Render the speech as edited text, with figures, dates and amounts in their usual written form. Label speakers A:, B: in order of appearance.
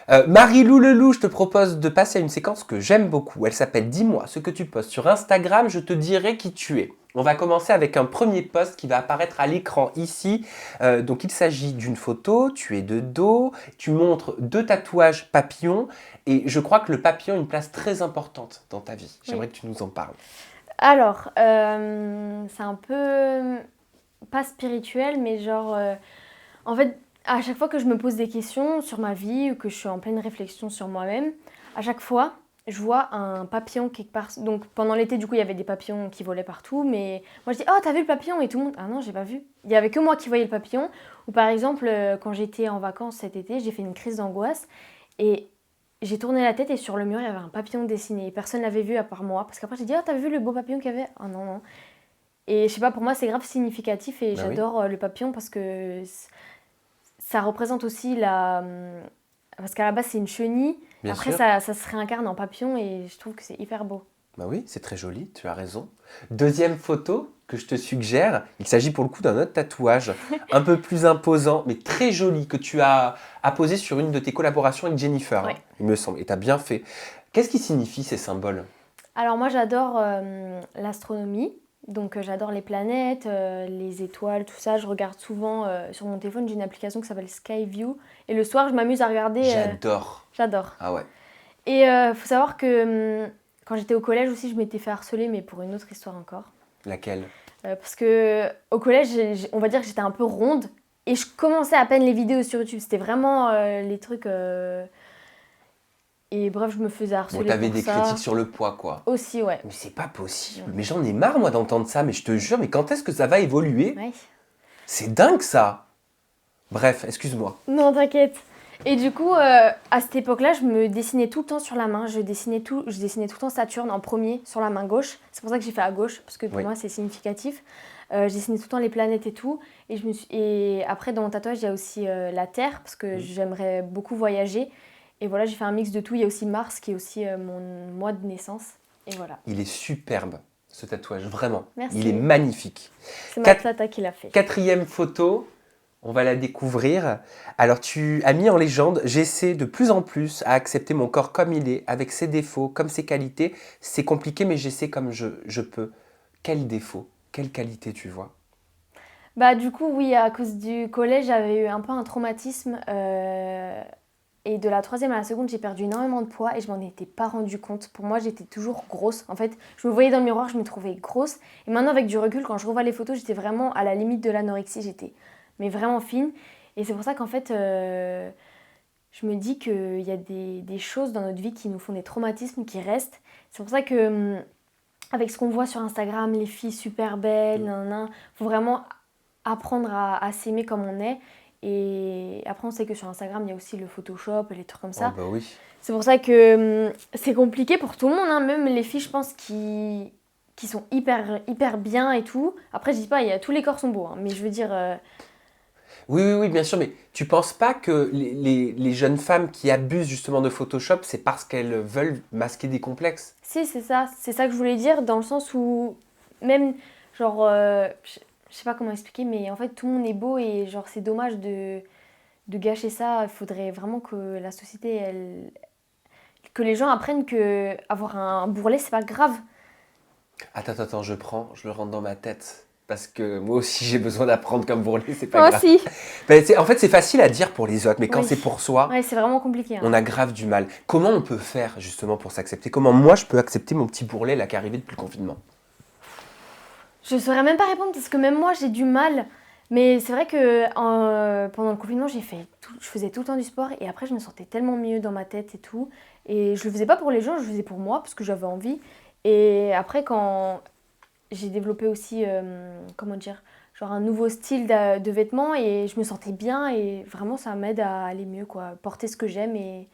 A: Marie-Lou Leloup, je te propose de passer à une séquence que j'aime beaucoup. Elle s'appelle Dis-moi ce que tu postes sur Instagram, je te dirai qui tu es. On va commencer avec un premier post qui va apparaître à l'écran ici. Donc il s'agit d'une photo, tu es de dos, tu montres 2 tatouages papillons et je crois que le papillon a une place très importante dans ta vie.
B: Oui.
A: J'aimerais que tu nous en parles.
B: Alors, c'est un peu pas spirituel, mais genre, en fait, à chaque fois que je me pose des questions sur ma vie ou que je suis en pleine réflexion sur moi-même, à chaque fois, je vois un papillon quelque part. Donc pendant l'été, du coup, il y avait des papillons qui volaient partout, mais moi je dis, oh, t'as vu le papillon? Et tout le monde, ah non, j'ai pas vu. Il y avait que moi qui voyais le papillon. Ou par exemple, quand j'étais en vacances cet été, j'ai fait une crise d'angoisse et j'ai tourné la tête et sur le mur, il y avait un papillon dessiné. Et personne l'avait vu à part moi. Parce qu'après, j'ai dit, oh, t'as vu le beau papillon qu'il y avait? Ah non, non. Et je sais pas, pour moi, c'est grave significatif et
A: Bah oui,
B: j'adore le papillon parce que ça représente aussi la. Parce qu'à la base, c'est une chenille.
A: bien
B: Après,
A: sûr.
B: ça se réincarne en papillon et je trouve que c'est hyper beau.
A: Bah oui, c'est très joli, tu as raison. Deuxième photo que je te suggère, il s'agit pour le coup d'un autre tatouage, un peu plus imposant, mais très joli, que tu as apposé sur une de tes collaborations avec Jennifer, hein,
B: Ouais.
A: il me semble, et tu as bien fait. Qu'est-ce qui signifie ces symboles?
B: Alors, moi, j'adore l'astronomie. Donc, j'adore les planètes, les étoiles, tout ça. Je regarde souvent sur mon téléphone, j'ai une application qui s'appelle Skyview. Et le soir, je m'amuse à regarder.
A: J'adore.
B: J'adore.
A: Ah ouais,
B: Et faut savoir que quand j'étais au collège aussi, je m'étais fait harceler, mais pour une autre histoire encore.
A: laquelle?
B: Parce que au collège, on va dire que j'étais un peu ronde et je commençais à peine les vidéos sur YouTube. C'était vraiment les trucs. Et bref, je me faisais
A: Bon,
B: harceler
A: t'avais
B: pour
A: des critiques
B: ça.
A: sur le poids, quoi.
B: Aussi, ouais.
A: Mais c'est pas possible, mais j'en ai marre, moi, d'entendre ça, mais je te jure, mais quand est-ce que ça va évoluer?
B: Ouais.
A: C'est dingue, ça. Bref, excuse-moi.
B: Non, t'inquiète. Et du coup, à cette époque-là, je me dessinais tout le temps sur la main. Je dessinais tout le temps Saturne en premier sur la main gauche. C'est pour ça que j'ai fait à gauche, parce que pour
A: Oui.
B: moi, c'est significatif. Je dessinais tout le temps les planètes et tout. Et après, dans mon tatouage, il y a aussi la Terre, parce que j'aimerais beaucoup voyager. Et voilà, j'ai fait un mix de tout. Il y a aussi Mars, qui est aussi mon mois de naissance. Et voilà.
A: Il est superbe, ce tatouage, vraiment.
B: Merci.
A: Il est magnifique.
B: C'est ma
A: Quat-
B: tata qui l'a fait.
A: Quatrième photo, on va la découvrir. Alors tu as mis en légende, j'essaie de plus en plus à accepter mon corps comme il est, avec ses défauts, comme ses qualités. C'est compliqué, mais j'essaie comme je peux. Quel défaut, quelle qualité tu vois?
B: Bah du coup oui, à cause du collège, j'avais eu un peu un traumatisme et de la troisième à la seconde, j'ai perdu énormément de poids et je m'en étais pas rendu compte. Pour moi, j'étais toujours grosse. En fait, je me voyais dans le miroir, je me trouvais grosse. Et maintenant, avec du recul, quand je revois les photos, j'étais vraiment à la limite de l'anorexie. J'étais mais vraiment fine. Et c'est pour ça qu'en fait, je me dis qu'il y a des choses dans notre vie qui nous font des traumatismes qui restent. C'est pour ça que avec ce qu'on voit sur Instagram, les filles super belles, nanana, faut vraiment apprendre à s'aimer comme on est. Et après, on sait que sur Instagram, il y a aussi le Photoshop et les trucs comme
A: Oh
B: ça.
A: bah oui.
B: C'est pour ça que c'est compliqué pour tout le monde, hein. Même les filles, je pense, qui sont hyper bien et tout. Après, je dis pas, tous les corps sont beaux, hein, mais je veux dire,
A: Oui, oui, oui, bien sûr, mais tu penses pas que les jeunes femmes qui abusent justement de Photoshop, c'est parce qu'elles veulent masquer des complexes?
B: si, c'est ça que je voulais dire, dans le sens où même, genre, je sais pas comment expliquer, mais en fait, tout le monde est beau et genre, c'est dommage de gâcher ça. Il faudrait vraiment que la société, que les gens apprennent que avoir un bourrelet, c'est pas grave.
A: Attends, attends, je le rentre dans ma tête. Parce que moi aussi j'ai besoin d'apprendre comme Bourlet, c'est pas
B: Moi
A: grave.
B: aussi.
A: Ben, en fait, c'est facile à dire pour les autres, mais quand
B: Oui.
A: c'est pour soi,
B: Ouais, c'est vraiment compliqué, hein.
A: on a grave du mal. Comment on peut faire justement pour s'accepter? Comment moi je peux accepter mon petit Bourlet là qui est arrivé depuis le confinement?
B: Je saurais même pas répondre parce que même moi j'ai du mal. Mais c'est vrai que pendant le confinement, je faisais tout le temps du sport et après je me sentais tellement mieux dans ma tête et tout. Et je le faisais pas pour les gens, je le faisais pour moi parce que j'avais envie. Et après quand j'ai développé aussi, comment dire, genre un nouveau style de vêtements et je me sentais bien et vraiment ça m'aide à aller mieux quoi, porter ce que j'aime et